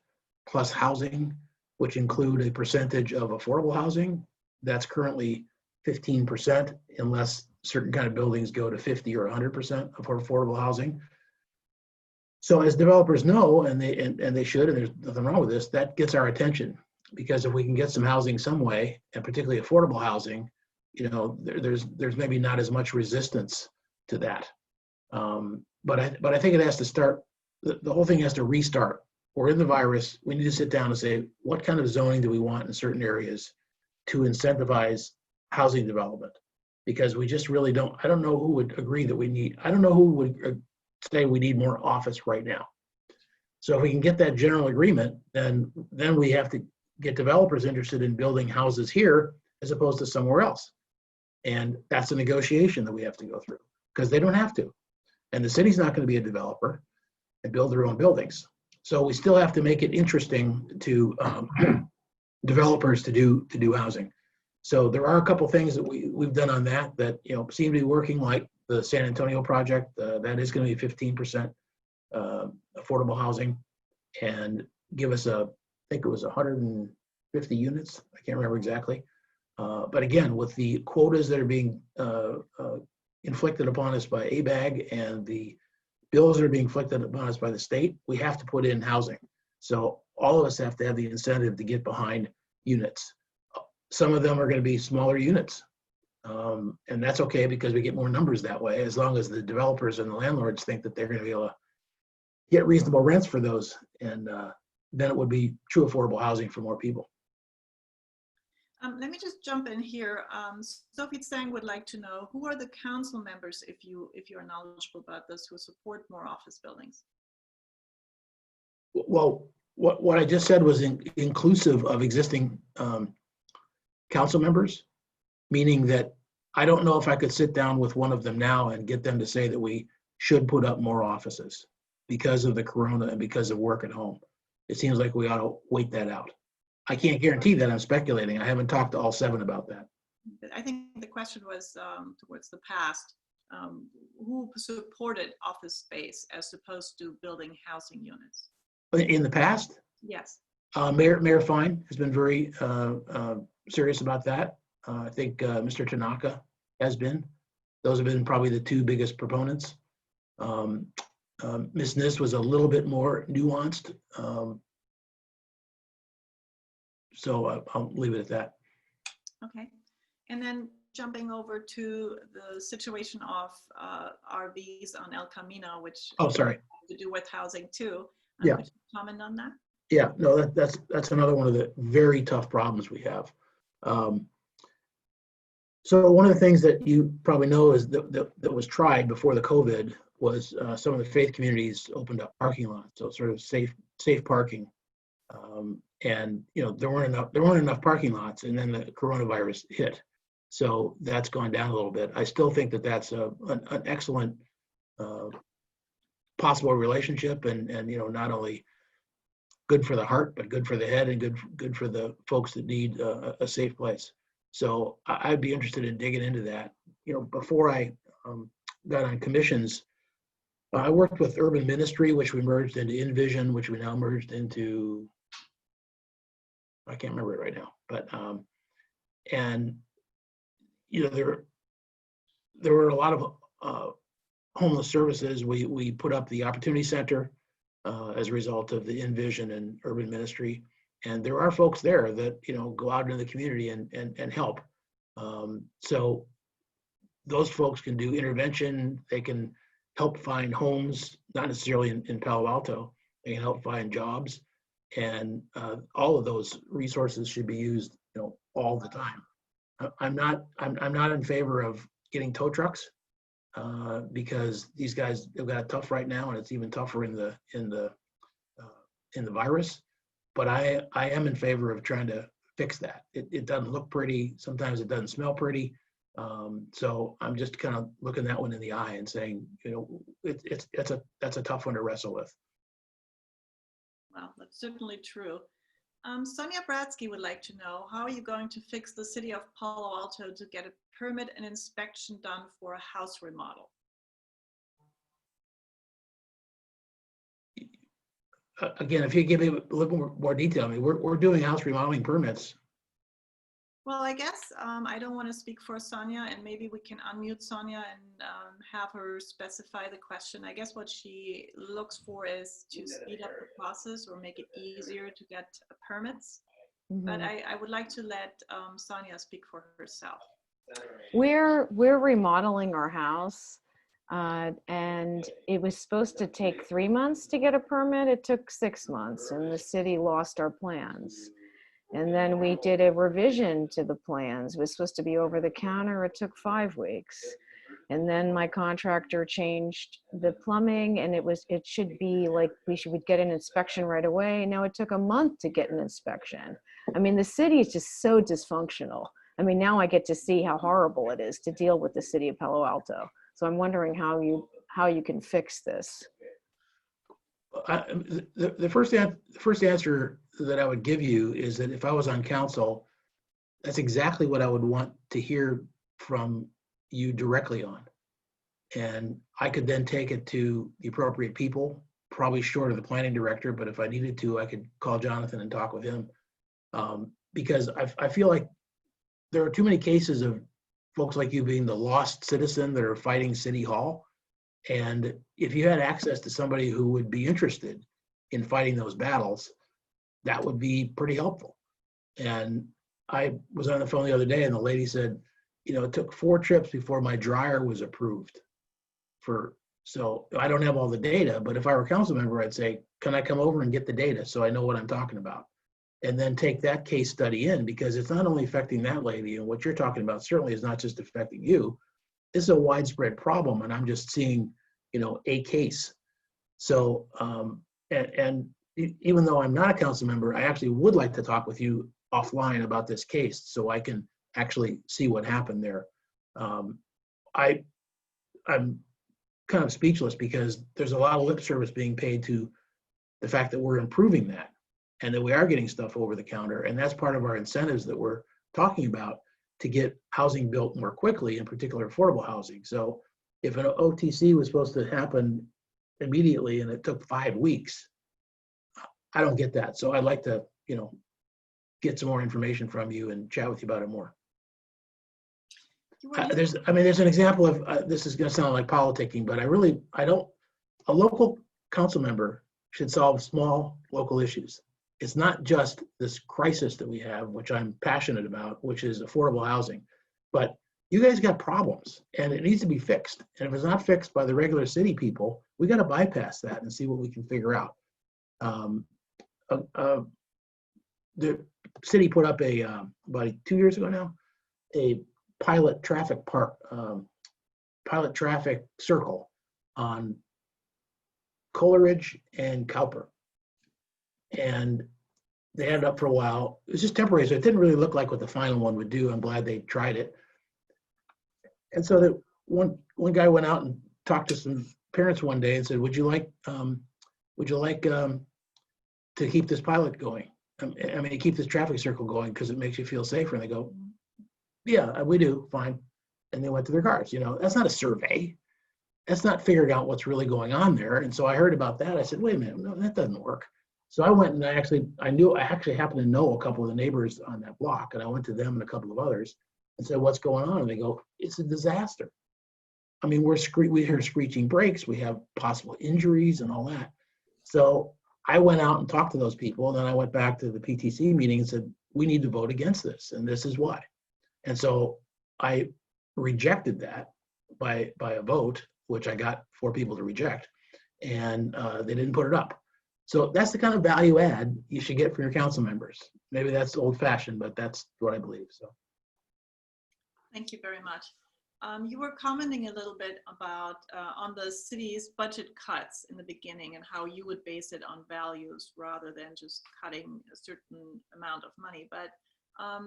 plus housing, which include a percentage of affordable housing. That's currently 15%, unless certain kind of buildings go to 50 or 100% of affordable housing. So as developers know, and they should, and there's nothing wrong with this, that gets our attention. Because if we can get some housing some way, and particularly affordable housing, there's maybe not as much resistance to that. But I think it has to start, the whole thing has to restart. We're in the virus. We need to sit down and say, what kind of zoning do we want in certain areas to incentivize housing development? Because we just really don't, I don't know who would agree that we need, I don't know who would say we need more office right now. So if we can get that general agreement, then we have to get developers interested in building houses here as opposed to somewhere else. And that's a negotiation that we have to go through, because they don't have to. And the city's not going to be a developer and build their own buildings. So we still have to make it interesting to developers to do housing. So there are a couple things that we've done on that seem to be working, like the San Antonio project. That is going to be 15% affordable housing, and give us I think it was 150 units. I can't remember exactly. But again, with the quotas that are being inflicted upon us by ABAG and the bills that are being inflicted upon us by the state, we have to put in housing. So all of us have to have the incentive to get behind units. Some of them are going to be smaller units. And that's okay, because we get more numbers that way, as long as the developers and the landlords think that they're going to be able to get reasonable rents for those. And then it would be true affordable housing for more people. Let me just jump in here. Sophie Tsang would like to know, who are the council members, if you are knowledgeable about this, who support more office buildings? Well, what I just said was inclusive of existing council members, meaning that I don't know if I could sit down with one of them now and get them to say that we should put up more offices because of the corona and because of work at home. It seems like we ought to wait that out. I can't guarantee that. I'm speculating. I haven't talked to all 7 about that. I think the question was towards the past. Who supported office space as opposed to building housing units? In the past? Yes. Mayor Fine has been very serious about that. I think Mr. Tanaka has been. Those have been probably the 2 biggest proponents. Ms. Nist was a little bit more nuanced. So I'll leave it at that. Okay. And then jumping over to the situation of RVs on El Camino, which sorry. has to do with housing too. Yeah. Could you comment on that? Yeah, no, that's another one of the very tough problems we have. So one of the things that you probably know is that was tried before the COVID was some of the faith communities opened up parking lots, so sort of safe parking. And there weren't enough parking lots, and then the coronavirus hit. So that's gone down a little bit. I still think that that's an excellent possible relationship, and not only good for the heart, but good for the head, and good for the folks that need a safe place. So I'd be interested in digging into that. Before I got on commissions, I worked with Urban Ministry, which we merged into Envision, which we now merged into, I can't remember it right now, but and there were a lot of homeless services. We put up the Opportunity Center as a result of the Envision and Urban Ministry, and there are folks there that go out into the community and help. So those folks can do intervention. They can help find homes, not necessarily in Palo Alto. They can help find jobs, and all of those resources should be used all the time. I'm not in favor of getting tow trucks because these guys have got it tough right now, and it's even tougher in the virus. But I am in favor of trying to fix that. It doesn't look pretty. Sometimes it doesn't smell pretty. So I'm just kind of looking that one in the eye and saying, that's a tough one to wrestle with. Well, that's certainly true. Sonia Bradsky would like to know, how are you going to fix the city of Palo Alto to get a permit and inspection done for a house remodel? Again, if you give me a little more detail, I mean, we're doing house remodeling permits. Well, I guess I don't want to speak for Sonia, and maybe we can unmute Sonia and have her specify the question. I guess what she looks for is to speed up the process or make it easier to get permits. Mm-hmm. But I would like to let Sonia speak for herself. We're remodeling our house, and it was supposed to take 3 months to get a permit. It took 6 months, and the city lost our plans. And then we did a revision to the plans. It was supposed to be over the counter. It took 5 weeks. And then my contractor changed the plumbing, and it should be like we'd get an inspection right away. Now it took a month to get an inspection. I mean, the city is just so dysfunctional. I mean, now I get to see how horrible it is to deal with the city of Palo Alto. So I'm wondering how you can fix this. The first answer that I would give you is that if I was on council, that's exactly what I would want to hear from you directly on. And I could then take it to the appropriate people, probably short of the planning director, but if I needed to, I could call Jonathan and talk with him. Because I feel like there are too many cases of folks like you being the lost citizen that are fighting City Hall. And if you had access to somebody who would be interested in fighting those battles, that would be pretty helpful. And I was on the phone the other day, and the lady said, it took 4 trips before my dryer was approved. So I don't have all the data, but if I were a council member, I'd say, can I come over and get the data so I know what I'm talking about? And then take that case study in, because it's not only affecting that lady, and what you're talking about certainly is not just affecting you. It's a widespread problem, and I'm just seeing, a case. So, and even though I'm not a council member, I actually would like to talk with you offline about this case so I can actually see what happened there. I'm kind of speechless because there's a lot of lip service being paid to the fact that we're improving that and that we are getting stuff over the counter. And that's part of our incentives that we're talking about to get housing built more quickly, in particular affordable housing. So if an OTC was supposed to happen immediately and it took 5 weeks, I don't get that. So I'd like to, get some more information from you and chat with you about it more. There's an example of, this is going to sound like politicking, but a local council member should solve small local issues. It's not just this crisis that we have, which I'm passionate about, which is affordable housing, but you guys got problems and it needs to be fixed. And if it's not fixed by the regular city people, we got to bypass that and see what we can figure out. The city put up about 2 years ago now, a pilot traffic pilot traffic circle on Coleridge and Cowper. And they had it up for a while. It was just temporary, so it didn't really look like what the final one would do. I'm glad they tried it. And so that one guy went out and talked to some parents one day and said, would you like to keep this pilot going? I mean, keep this traffic circle going because it makes you feel safer. And they go, yeah, we do, fine. And they went to their cars. You know, that's not a survey. That's not figuring out what's really going on there. And so I heard about that. I said, wait a minute, no, that doesn't work. So I went and I actually happened to know a couple of the neighbors on that block. And I went to them and a couple of others and said, what's going on? And they go, it's a disaster. I mean, we hear screeching brakes. We have possible injuries and all that. So I went out and talked to those people. And then I went back to the PTC meeting and said, we need to vote against this. And this is why. And so I rejected that by a vote, which I got 4 people to reject. And they didn't put it up. So that's the kind of value add you should get from your council members. Maybe that's old fashioned, but that's what I believe. So. Thank you very much. You were commenting a little bit about on the city's budget cuts in the beginning and how you would base it on values rather than just cutting a certain amount of money. But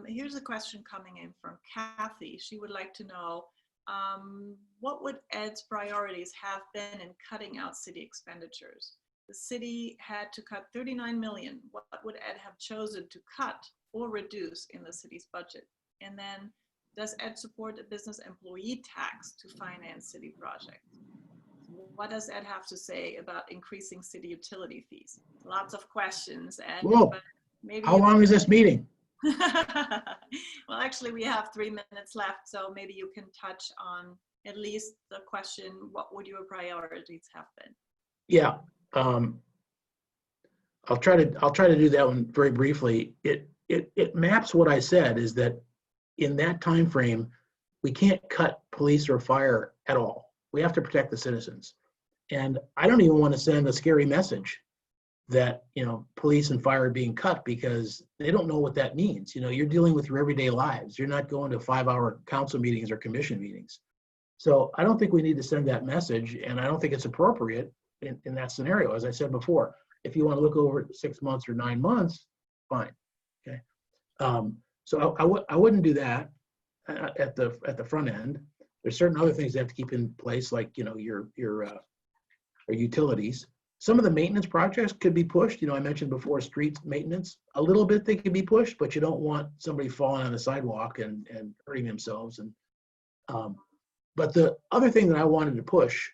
here's a question coming in from Kathy. She would like to know, what would Ed's priorities have been in cutting out city expenditures? The city had to cut 39 million. What would Ed have chosen to cut or reduce in the city's budget? And then, does Ed support a business employee tax to finance city projects? What does Ed have to say about increasing city utility fees? Lots of questions. And Whoa, maybe how long is this meeting? Well, actually, we have 3 minutes left, so maybe you can touch on at least the question, what would your priorities have been? Yeah, I'll try to do that one very briefly. It maps what I said is that in that time frame, we can't cut police or fire at all. We have to protect the citizens. And I don't even want to send a scary message that, you know, police and fire are being cut because they don't know what that means. You know, you're dealing with your everyday lives. You're not going to 5-hour council meetings or commission meetings. So I don't think we need to send that message, and I don't think it's appropriate in that scenario. As I said before, if you want to look over 6 months or 9 months, fine. Okay. So I wouldn't do that at the front end. There's certain other things that have to keep in place, like, you know, your utilities. Some of the maintenance projects could be pushed. You know, I mentioned before street maintenance. A little bit they could be pushed, but you don't want somebody falling on the sidewalk and hurting themselves. And but the other thing that I wanted to push,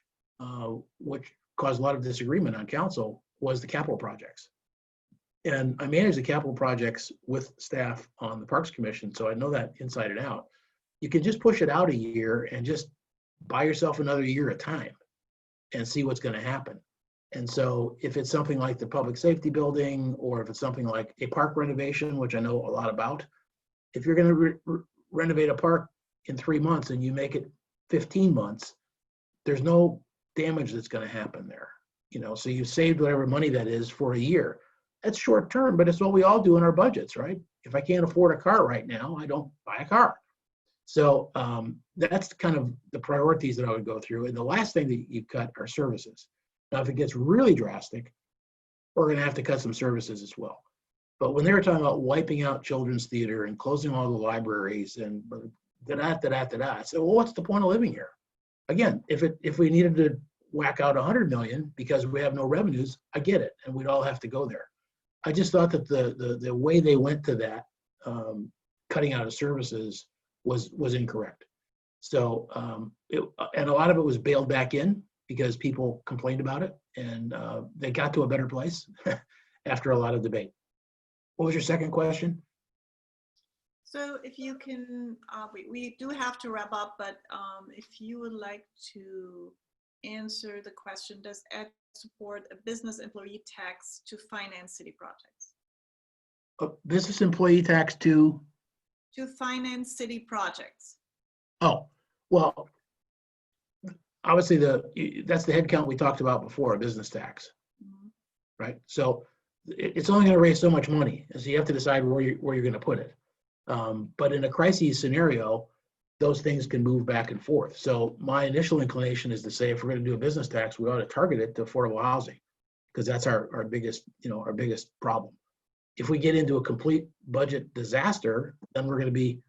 which caused a lot of disagreement on council, was the capital projects. And I manage the capital projects with staff on the Parks Commission, so I know that inside and out. You can just push it out a year and just buy yourself another year of time and see what's going to happen. And so if it's something like the public safety building, or if it's something like a park renovation, which I know a lot about, if you're going to renovate a park in 3 months and you make it 15 months, there's no damage that's going to happen there. You know, so you've saved whatever money that is for a year. That's short term, but it's what we all do in our budgets, right? If I can't afford a car right now, I don't buy a car. So that's kind of the priorities that I would go through. And the last thing that you cut are services. Now, if it gets really drastic, we're going to have to cut some services as well. But when they were talking about wiping out children's theater and closing all the libraries and I said, well, what's the point of living here? Again, if we needed to whack out 100 million because we have no revenues, I get it, and we'd all have to go there. I just thought that the way they went to that, cutting out of services, was incorrect. So and a lot of it was bailed back in because people complained about it, and they got to a better place after a lot of debate. What was your second question? So if you can, we do have to wrap up, but if you would like to answer the question, does Ed support a business employee tax to finance city projects? A business employee tax to finance city projects. Oh, well, obviously that's the head count we talked about before, a business tax, right? So it's only going to raise so much money, so you have to decide where you're going to put it. But in a crisis scenario, those things can move back and forth. So my initial inclination is to say, if we're going to do a business tax, we ought to target it to affordable housing, because that's our biggest, our biggest problem. If we get into a complete budget disaster, then we're going to be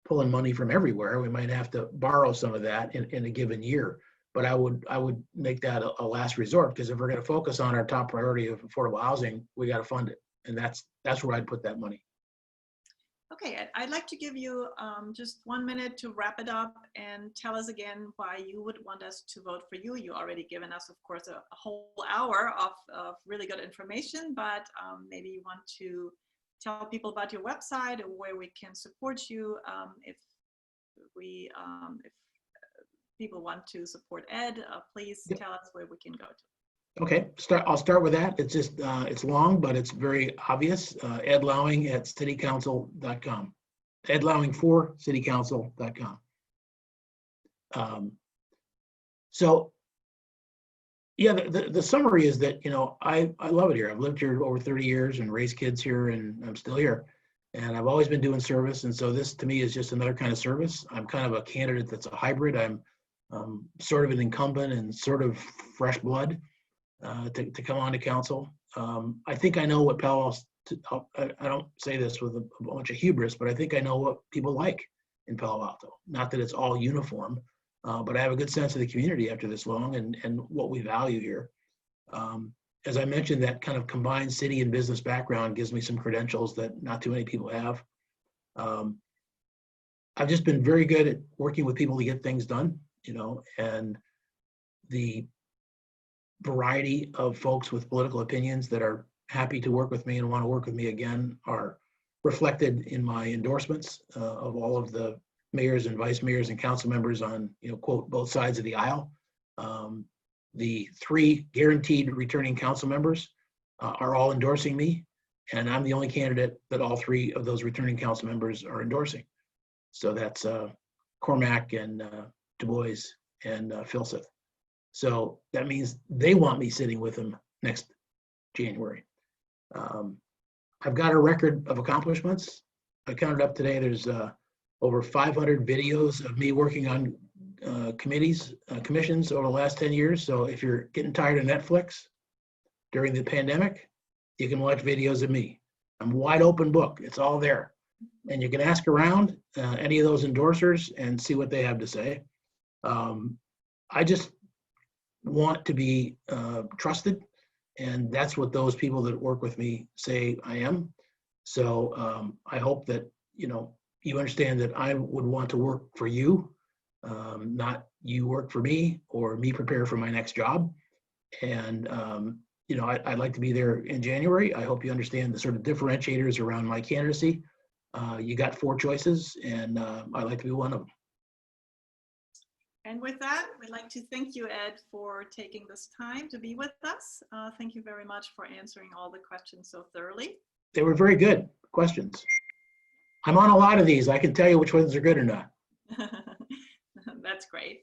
pulling money from everywhere. We might have to borrow some of that in a given year. But I would make that a last resort, because if we're going to focus on our top priority of affordable housing, we got to fund it, and that's where I'd put that money. Okay, I'd like to give you just 1 minute to wrap it up and tell us again why you would want us to vote for you. You already given us, of course, a whole hour of really good information, but maybe you want to tell people about your website and where we can support you if people want to support Ed. Please tell us where we can go to. Okay, I'll start with that. It's just, it's long, but it's very obvious. Ed Lauing at citycouncil.com. Ed Lauing for citycouncil.com. So, yeah, the summary is that, I love it here. I've lived here over 30 years and raised kids here, and I'm still here. And I've always been doing service. And so this to me is just another kind of service. I'm kind of a candidate that's a hybrid. I'm sort of an incumbent and sort of fresh blood. To come on to council. I think I know what Palo Alto, I don't say this with a bunch of hubris, but I think I know what people like in Palo Alto. Not that it's all uniform, but I have a good sense of the community after this long and what we value here. As I mentioned, that kind of combined city and business background gives me some credentials that not too many people have. I've just been very good at working with people to get things done, and the variety of folks with political opinions that are happy to work with me and want to work with me again are reflected in my endorsements of all of the mayors and vice mayors and council members on, quote, both sides of the aisle. The 3 guaranteed returning council members are all endorsing me, and I'm the only candidate that all 3 of those returning council members are endorsing. So that's Cormac and Du Bois and Filseth. So that means they want me sitting with them next January. I've got a record of accomplishments. I counted up today. There's over 500 videos of me working on commissions over the last 10 years. So if you're getting tired of Netflix during the pandemic, you can watch videos of me. I'm a wide open book. It's all there. And you can ask around any of those endorsers and see what they have to say. I just want to be trusted, and that's what those people that work with me say I am. So I hope that you understand that I would want to work for you, not you work for me or me prepare for my next job. And I'd like to be there in January. I hope you understand the sort of differentiators around my candidacy. You got 4 choices, and I'd like to be one of them. And with that, we'd like to thank you, Ed, for taking this time to be with us. Thank you very much for answering all the questions so thoroughly. They were very good questions. I'm on a lot of these. I can tell you which ones are good or not. That's great.